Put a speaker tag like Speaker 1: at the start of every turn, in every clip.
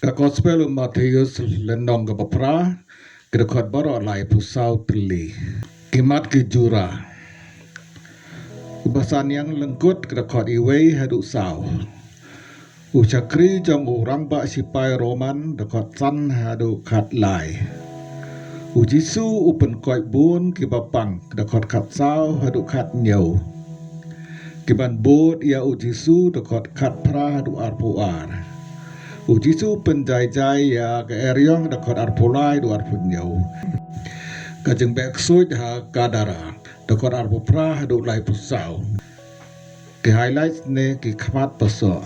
Speaker 1: The Gospel of Matheus lenong ke bapra kedekot baru lai pusau teli kimat ke JURA bahasa nianglyngkut kedekot iwei haduk sau U shakri jong rangbah shipai roman dekot san haduk kat lai U Jisu U pynkoit bun kibapang dekot kat sau haduk kat nyau kiban bot ia U Jisu dekot kat pra haduk arpuar U Jisu pynjai ya KHRIST dekot arpulai du arpunyau ka jingbeh ksuid ha Gadara dekot arpupra haduk lai pusau ke highlights ne ki khamat paso.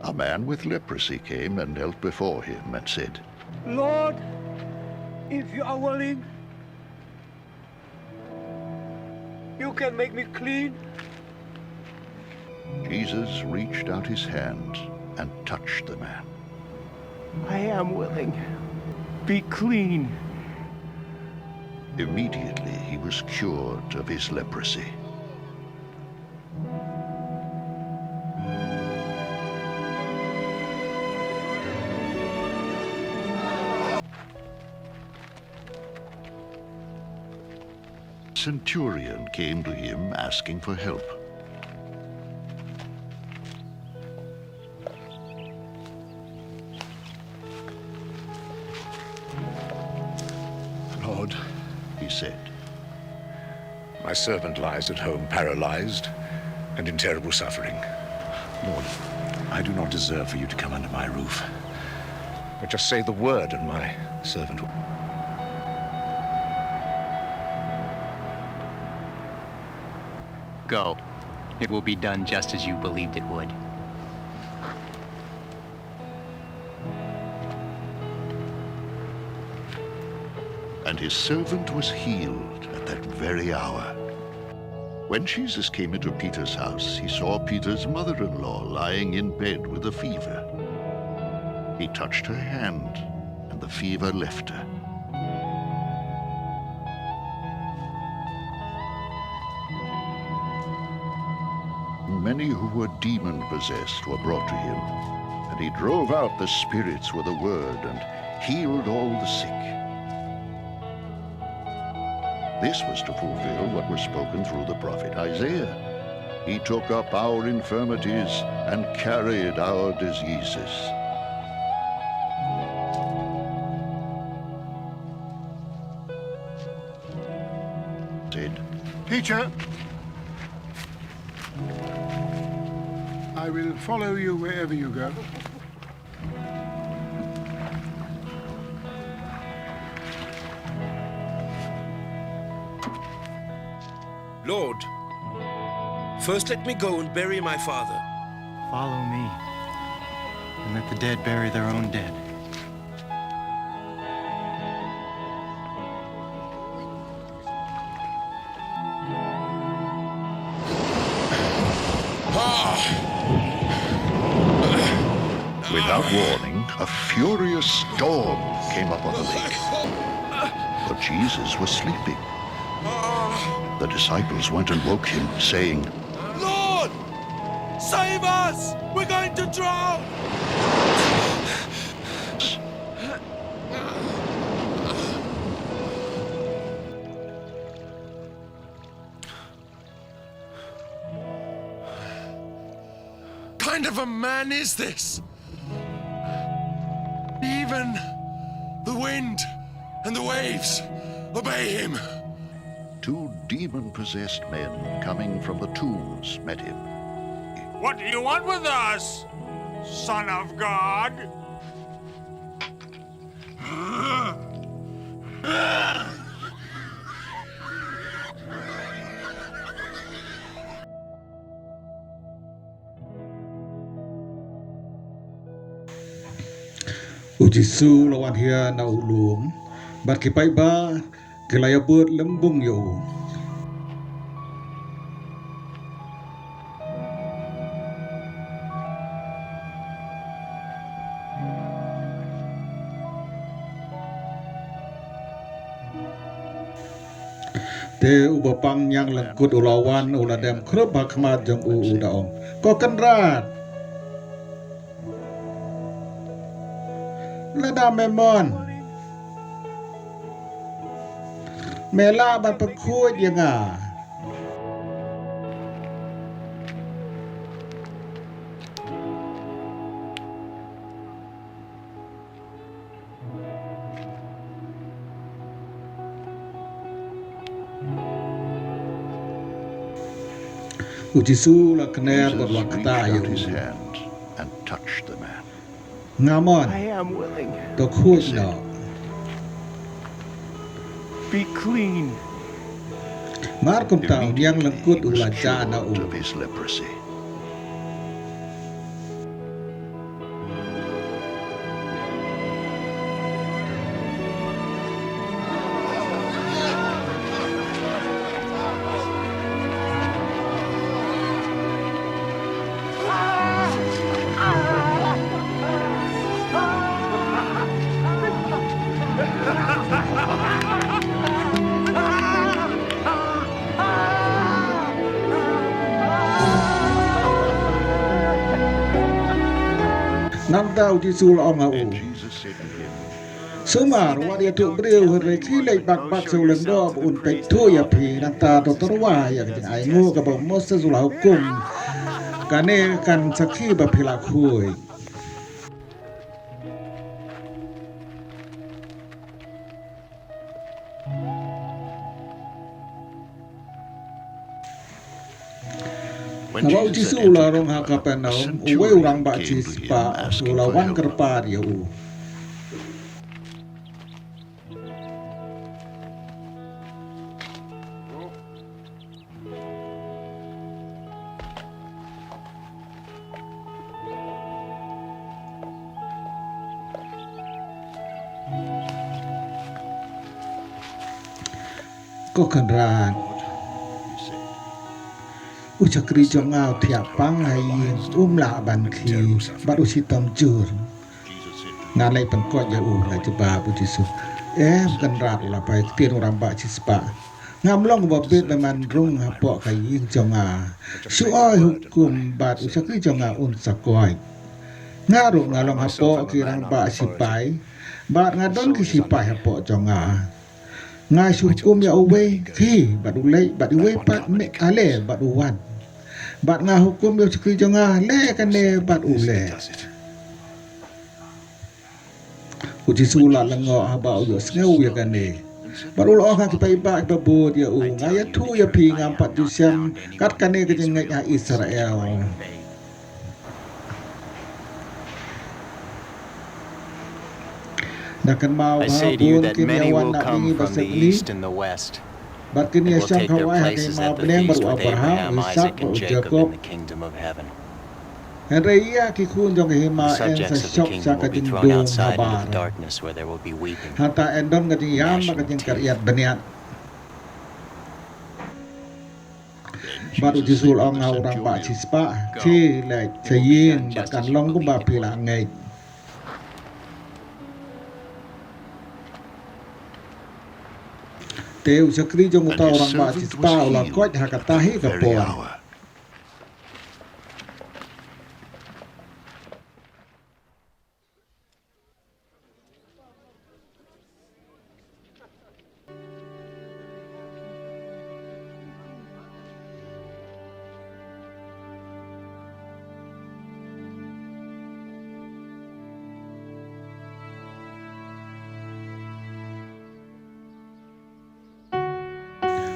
Speaker 2: A man with leprosy came and knelt before him and said,
Speaker 3: Lord, if you are willing, you can make me clean.
Speaker 2: Jesus reached out his hand and touched the man.
Speaker 3: I am willing. Be clean.
Speaker 2: Immediately he was cured of his leprosy. Centurion came to him asking for help.
Speaker 4: Lord,
Speaker 2: He said,
Speaker 4: my servant lies at home paralyzed and in terrible suffering. Lord, I do not deserve for you to come under my roof. But just say the word and my servant will.
Speaker 5: Go. It will be done just as you believed it would.
Speaker 2: and his servant was healed at that very hour. When Jesus came into Peter's house, he saw Peter's mother-in-law lying in bed with a fever. He touched her hand, and the fever left her. Many who were demon-possessed were brought to him, and he drove out the spirits with a word and healed all the sick. This was to fulfill what was spoken through the prophet Isaiah. He took up our infirmities and carried our diseases. Said,
Speaker 6: Teacher, I will follow you wherever you go.
Speaker 7: Lord, first let me go and bury my father.
Speaker 8: Follow me, and let the dead bury their own dead.
Speaker 2: without warning, a furious storm came up on the lake. But Jesus was sleeping. The disciples went and woke him, saying,
Speaker 7: Lord, save us! We're going to drown! What kind of a man is this? Even the wind and the waves obey him.
Speaker 2: Two demon-possessed men coming from the tombs met him.
Speaker 9: What do you want with us, Son of God?
Speaker 1: U Jisu lawan hia na ulum bat kipai ba kelaya bot lembung yo. Te ubapang nianglyngkut ulawan uladam krep hakmat jong u daong. Ko kenrat. Lada memon. Mela ban pynkoit yang ah. U Jisu la kner
Speaker 2: Jesus
Speaker 1: berwakta
Speaker 2: reached
Speaker 1: ya
Speaker 2: out his
Speaker 1: u.
Speaker 2: hand and touched the man.
Speaker 1: Ngamon.
Speaker 3: I am willing.
Speaker 1: To kuit no.
Speaker 3: Be clean.
Speaker 1: Mar kum tau nianglyngkut
Speaker 2: He was
Speaker 1: ula jana
Speaker 2: cured
Speaker 1: u.
Speaker 2: of his leprosy.
Speaker 1: Nam tau Jisu la ong
Speaker 2: And
Speaker 1: u.
Speaker 2: Jesus said to him,
Speaker 1: Sumar wa dia tu breu hore ki lei bak seuleng do un pe tu ya pi nan ta to terwa ya jing ai ngu ka ba mos su la hukum. Kane kan sakhi ba phila khui.
Speaker 2: when
Speaker 1: Nabau
Speaker 2: Jesus
Speaker 1: Jisu
Speaker 2: had
Speaker 1: la
Speaker 2: entered
Speaker 1: rong ha ka
Speaker 2: Capernaum, a
Speaker 1: penau u
Speaker 2: centurion
Speaker 1: we urang ba
Speaker 2: came
Speaker 1: chi
Speaker 2: to him
Speaker 1: spa
Speaker 2: asking
Speaker 1: u la
Speaker 2: for
Speaker 1: wan
Speaker 2: help.
Speaker 1: kerpar ya u. Ko kenrat.
Speaker 2: He said,
Speaker 1: U shakri jong ngao thiak pang hai la ban khi bat u si tom jur.
Speaker 2: Jesus said to him,
Speaker 1: Ngan lai pynkoit ya u la jeba u Jisu. Kenrat la pai tien urang ba chi spa. Ngam long ba bet man rung ha po kai yin jong a. Su oi hukum bat u shakri jong a un sakoi. Ngaru ngalong ha po ki rang ba shipai. Bat ngadon ki shipai ha po jong a. Ngai su hukum ya uwe khi bat u lei bat u we pat me ale bat u wan. Bat nga hukum ya shakri jong a le kan ne bat u le. U Jisu la lengo haba u yo sneu ya kan ne. Baru lo ka kipai ba ba bo dia u ngaya tu ya pi ngam pat ju siam kat kan ne ke jeng ngai Israel. Nakan mau
Speaker 5: I
Speaker 1: ha
Speaker 5: say to you
Speaker 1: bun
Speaker 5: that
Speaker 1: kin
Speaker 5: many
Speaker 1: ya wan
Speaker 5: will
Speaker 1: nak
Speaker 5: come
Speaker 1: bingi
Speaker 5: from the
Speaker 1: basep ni.
Speaker 5: east and the west,
Speaker 1: Bat kin
Speaker 5: and
Speaker 1: ya
Speaker 5: will
Speaker 1: syam
Speaker 5: take their
Speaker 1: kawai ha
Speaker 5: places
Speaker 1: mau
Speaker 5: at the
Speaker 1: beneng
Speaker 5: feast
Speaker 1: baru
Speaker 5: with
Speaker 1: Abraham,
Speaker 5: Abraham,
Speaker 1: Ishak,
Speaker 5: Isaac, and Jacob
Speaker 1: Jacob.
Speaker 5: in the kingdom of heaven.
Speaker 1: Henry ki kun jong
Speaker 5: The
Speaker 1: hima en sa
Speaker 5: subjects of the
Speaker 1: syok sa
Speaker 5: kingdom will be
Speaker 1: kajing
Speaker 5: thrown
Speaker 1: dong
Speaker 5: outside into
Speaker 1: habar.
Speaker 5: the darkness where there will be weeping.
Speaker 1: Hanta endon kajing yam kajing karyat beniat. Baru Jisu ong ngau orang ba chi spa chi lai chayin bakan long ko ba pila ngai. Teu shakri jong
Speaker 2: and
Speaker 1: uta
Speaker 2: his
Speaker 1: orang ba chi
Speaker 2: servant
Speaker 1: spa
Speaker 2: was
Speaker 1: ulang
Speaker 2: healed
Speaker 1: kot
Speaker 2: at
Speaker 1: hakatahi
Speaker 2: that very
Speaker 1: kapon.
Speaker 2: hour.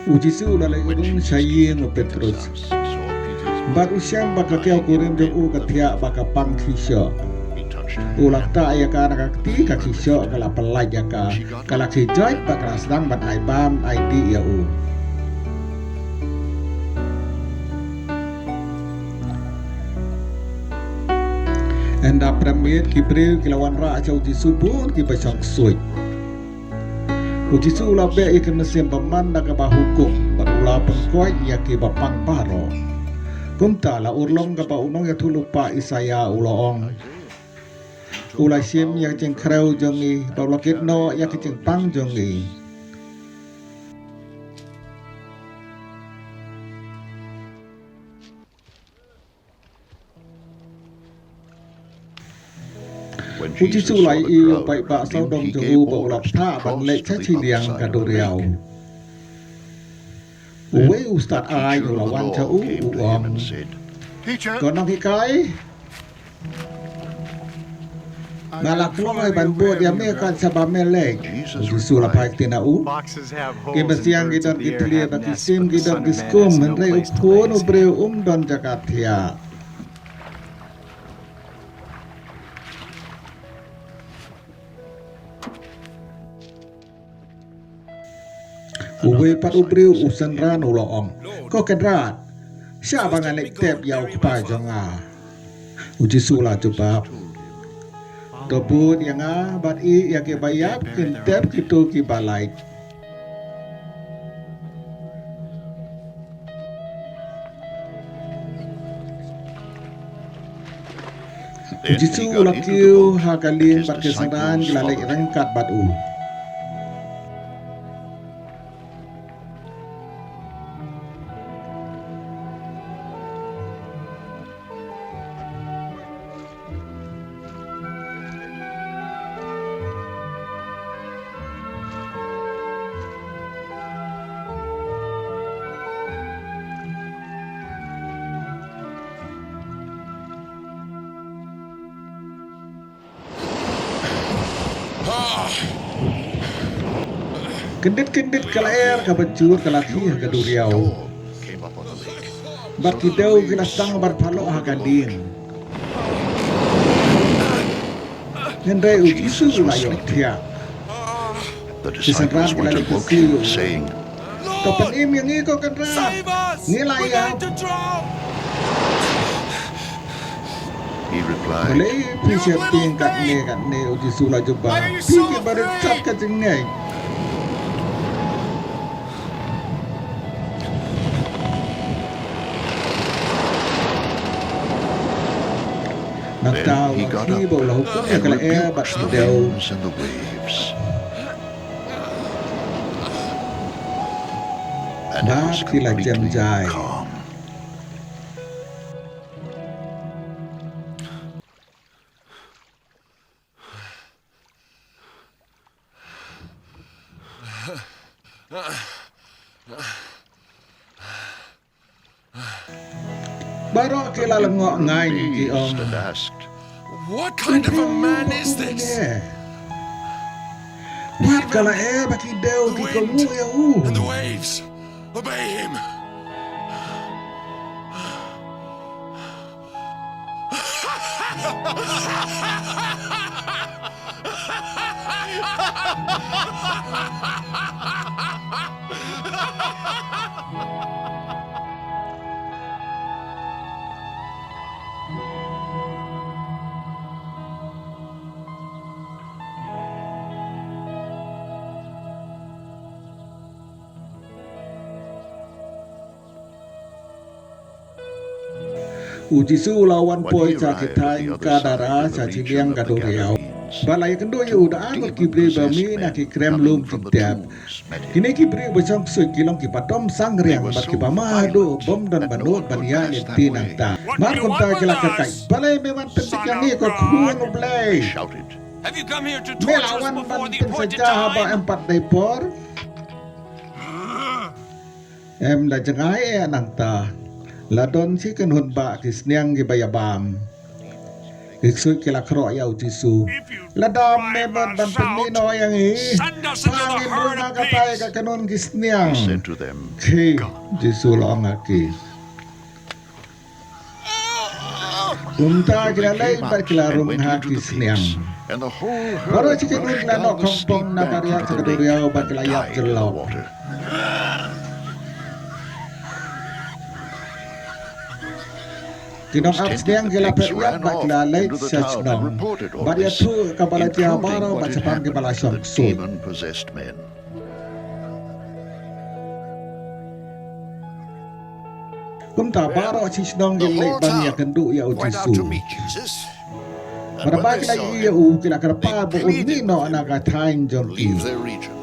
Speaker 1: U Jisu lalai
Speaker 2: When
Speaker 1: urun
Speaker 2: Jesus
Speaker 1: shayin
Speaker 2: came
Speaker 1: o
Speaker 2: to Peter's
Speaker 1: Petrus.
Speaker 2: house, he saw Peter's
Speaker 1: Baru
Speaker 2: mother
Speaker 1: siam baka kya
Speaker 2: lying in
Speaker 1: kurim jong u
Speaker 2: bed with a
Speaker 1: katia
Speaker 2: fever.
Speaker 1: baka pang kisyo.
Speaker 2: He touched her
Speaker 1: Ulak
Speaker 2: hand.
Speaker 1: ta ya ka nakakti ka kisyo kala palay ya ka kala kijoy baka sedang ban ai bam ai di ya u. Enda premier kibril kilawan ra chau Jisu pun ki basang suit. U Jisu la be ikan mesim paman na ka hukum barula pengkoi ya ki bapang paro. Kumta la urlong ka pa unong ya tulupa Isaya uloong. Ulai sim yang jeng kreu jongi barula kitno ya ki jeng pang jongi.
Speaker 2: When
Speaker 1: U
Speaker 2: Jesus
Speaker 1: Jisu
Speaker 2: saw
Speaker 1: lai
Speaker 2: the
Speaker 1: yêu
Speaker 2: crowd
Speaker 1: bai ba
Speaker 2: around
Speaker 1: sau
Speaker 2: him,
Speaker 1: dong
Speaker 2: he
Speaker 1: jong
Speaker 2: gave
Speaker 1: u bo lap
Speaker 2: orders to
Speaker 1: tha ban
Speaker 2: cross
Speaker 1: le
Speaker 2: to
Speaker 1: cha
Speaker 2: the
Speaker 1: chi
Speaker 2: other
Speaker 1: liang
Speaker 2: side
Speaker 1: ka
Speaker 2: of
Speaker 1: do
Speaker 2: the
Speaker 1: riao.
Speaker 2: lake.
Speaker 1: Wei u start ai
Speaker 2: The
Speaker 1: u la
Speaker 2: teacher of
Speaker 1: wan
Speaker 2: the
Speaker 1: cha
Speaker 2: law
Speaker 1: u
Speaker 2: came
Speaker 1: u
Speaker 2: to him
Speaker 1: om.
Speaker 2: and said,
Speaker 6: Teacher,
Speaker 1: Ko nong hi kai
Speaker 6: I
Speaker 1: na la
Speaker 6: will
Speaker 1: klong
Speaker 6: follow
Speaker 1: ai ban
Speaker 6: you
Speaker 1: bo dia
Speaker 6: wherever
Speaker 1: me
Speaker 6: you
Speaker 1: ka
Speaker 6: go.
Speaker 1: sa ba me le.
Speaker 2: Jesus
Speaker 1: U Jisu la pai
Speaker 2: replied,
Speaker 1: tina u.
Speaker 8: Foxes have
Speaker 1: Ki
Speaker 8: holes and
Speaker 1: basiang
Speaker 8: birds
Speaker 1: gidan
Speaker 8: of the
Speaker 1: ki
Speaker 8: air
Speaker 1: tlia
Speaker 8: have
Speaker 1: da ki
Speaker 8: nests,
Speaker 1: sim
Speaker 8: but the
Speaker 1: gidan
Speaker 8: Son
Speaker 1: ki
Speaker 8: of Man
Speaker 1: skum
Speaker 8: has
Speaker 1: hen
Speaker 8: no
Speaker 1: rei u
Speaker 8: place to
Speaker 1: ko
Speaker 8: lay
Speaker 1: no
Speaker 8: his
Speaker 1: breu
Speaker 8: head.
Speaker 1: don jagat thia. Uwe pat ubreu usan ran u loong. Ko kedrat. Sya bangan lek tep yau kepa jonga. U Jisu la jubab. Tobut yang bat I yang ke bayap kin tep kitu ki balai. U
Speaker 2: Then he
Speaker 1: Jisu
Speaker 2: got
Speaker 1: la
Speaker 2: into the
Speaker 1: kiu
Speaker 2: boat,
Speaker 1: ha
Speaker 2: and
Speaker 1: kalin
Speaker 2: his
Speaker 1: bat kesaran
Speaker 2: disciples
Speaker 1: gilalek
Speaker 2: followed him.
Speaker 1: rengkat bat u. Kendit-kendit kala air ka bajur kala thi ha
Speaker 2: Furious
Speaker 1: kaduriau.
Speaker 2: storm came up on the lake.
Speaker 1: Bat
Speaker 2: so that the
Speaker 1: kidau
Speaker 2: waves
Speaker 1: kila sang bat
Speaker 2: soared
Speaker 1: phalo ha
Speaker 2: over the
Speaker 1: kading.
Speaker 2: boat.
Speaker 1: Ngendai U Jisu
Speaker 2: Jesus was
Speaker 1: la yok
Speaker 2: sleeping.
Speaker 1: thia.
Speaker 2: The
Speaker 1: Kisan ran
Speaker 2: disciples went
Speaker 1: gilalek
Speaker 2: and woke
Speaker 1: kesiu.
Speaker 2: him, saying,
Speaker 1: Kapan im yang iko kan rat.
Speaker 9: Save us!
Speaker 1: Nilai
Speaker 9: We're
Speaker 1: ya.
Speaker 9: going to drown!
Speaker 2: He replied,
Speaker 1: Malay pi siap ting kat ne U Jisu la jubab.
Speaker 9: Why are you
Speaker 1: Pi
Speaker 9: so
Speaker 1: ki baru
Speaker 9: afraid?
Speaker 1: cat ka jengai. Nak
Speaker 2: Then
Speaker 1: tahu
Speaker 2: he
Speaker 1: lang
Speaker 2: got
Speaker 1: ki
Speaker 2: up
Speaker 1: bau la hukum ya
Speaker 2: and
Speaker 1: kala air bat
Speaker 2: rebuked the
Speaker 1: kidau.
Speaker 2: winds and the waves. And it was
Speaker 1: Bat kila jam
Speaker 2: completely
Speaker 1: jai.
Speaker 2: calm.
Speaker 1: Baru kila lengok
Speaker 2: They were
Speaker 1: ngai ki om.
Speaker 2: amazed and asked,
Speaker 9: What kind of a man is this?
Speaker 1: Wat kala air bat kidau ki kamu ya u.
Speaker 9: And the waves obey him.
Speaker 1: U Jisu lawan
Speaker 2: when
Speaker 1: poi
Speaker 2: he
Speaker 1: ca
Speaker 2: arrived
Speaker 1: kitai
Speaker 2: at the other side
Speaker 1: Gadara
Speaker 2: in
Speaker 1: ca
Speaker 2: the
Speaker 1: ciliang
Speaker 2: region of the
Speaker 1: kaduriau.
Speaker 2: Gadarenes,
Speaker 1: Balai kendo yu da angot ki bre ba mi na ki krem lum ki
Speaker 2: from the
Speaker 1: tap.
Speaker 2: tombs met him.
Speaker 1: Kini ki bre ba sang sui kilong ki patom sang riang
Speaker 2: were
Speaker 1: bat
Speaker 2: so
Speaker 1: ki ba ma do
Speaker 2: violent
Speaker 1: bom dan
Speaker 2: that no
Speaker 1: banut
Speaker 2: one
Speaker 1: ban
Speaker 2: could
Speaker 1: ya
Speaker 2: pass
Speaker 1: ni
Speaker 2: that
Speaker 1: tinang
Speaker 2: way.
Speaker 1: ta.
Speaker 9: What
Speaker 1: Mar
Speaker 9: do you
Speaker 1: kon ta
Speaker 9: want
Speaker 1: kila
Speaker 9: with
Speaker 1: ka kai.
Speaker 9: us,
Speaker 1: Balai me wan pentik
Speaker 9: Son
Speaker 1: yang
Speaker 9: of
Speaker 1: ni ko
Speaker 9: God?
Speaker 1: kuon
Speaker 2: They
Speaker 1: blay.
Speaker 2: shouted,
Speaker 9: Have you come here to
Speaker 1: Me
Speaker 9: torture us
Speaker 1: lawan
Speaker 9: before
Speaker 1: ban
Speaker 9: the
Speaker 1: pen
Speaker 9: appointed
Speaker 1: saja ba
Speaker 9: time?
Speaker 1: empat depor. Em la jangai e nang ta. Ladon si kan hun ba kisniang gi bayabam. Ksuid kila kro ya U Jisu.
Speaker 9: If you
Speaker 1: Ladam me
Speaker 9: drive
Speaker 1: ban
Speaker 9: us
Speaker 1: penino
Speaker 9: out,
Speaker 1: yang i.
Speaker 9: send us into the
Speaker 1: Pangin
Speaker 9: herd
Speaker 1: rumah
Speaker 9: of
Speaker 1: katai
Speaker 9: pigs.
Speaker 1: ka kanon
Speaker 2: he
Speaker 1: kisniang.
Speaker 2: said to them,
Speaker 1: Ki Jisu long aki. Umta kila
Speaker 2: They
Speaker 1: lay
Speaker 2: came
Speaker 1: ba
Speaker 2: out
Speaker 1: kila
Speaker 2: and
Speaker 1: rum
Speaker 2: went
Speaker 1: ha
Speaker 2: into the
Speaker 1: kisniang.
Speaker 2: pigs, and the whole
Speaker 1: Baru
Speaker 2: herd
Speaker 1: si kanun
Speaker 2: rushed
Speaker 1: kila
Speaker 2: down
Speaker 1: no
Speaker 2: the steep
Speaker 1: kompong na
Speaker 2: bank
Speaker 1: baria
Speaker 2: into
Speaker 1: sa
Speaker 2: the lake
Speaker 1: kaduriao ba
Speaker 2: and
Speaker 1: kila yak
Speaker 2: died in the
Speaker 1: jelok.
Speaker 2: water.
Speaker 1: Kinong
Speaker 2: Those
Speaker 1: up
Speaker 2: tended
Speaker 1: sniang
Speaker 2: the
Speaker 1: kila
Speaker 2: pigs
Speaker 1: pe
Speaker 2: ran
Speaker 1: ba
Speaker 2: off
Speaker 1: kila lay
Speaker 2: into the
Speaker 1: sa
Speaker 2: town and
Speaker 1: chnong.
Speaker 2: reported all
Speaker 1: Baria
Speaker 2: this,
Speaker 1: tu kabala tia
Speaker 2: including
Speaker 1: baro
Speaker 2: what
Speaker 1: ba
Speaker 2: had
Speaker 1: sepang
Speaker 2: happened
Speaker 1: kibala
Speaker 2: to
Speaker 1: syong
Speaker 2: the
Speaker 1: sui.
Speaker 2: demon-possessed men.
Speaker 1: Kumta baro si chnong
Speaker 7: The
Speaker 1: gilay
Speaker 7: whole
Speaker 1: ban ya
Speaker 7: town
Speaker 1: kendu ya U
Speaker 7: went out to
Speaker 1: Jisu.
Speaker 7: meet Jesus. And
Speaker 1: Para
Speaker 7: when
Speaker 1: ba
Speaker 7: they
Speaker 1: kila
Speaker 7: saw
Speaker 1: iya
Speaker 7: him,
Speaker 1: u kila kara
Speaker 7: they
Speaker 1: pa bu
Speaker 7: pleaded
Speaker 1: unmi no
Speaker 7: with him
Speaker 1: anaka tain
Speaker 7: to
Speaker 1: jong ki.
Speaker 7: leave their region.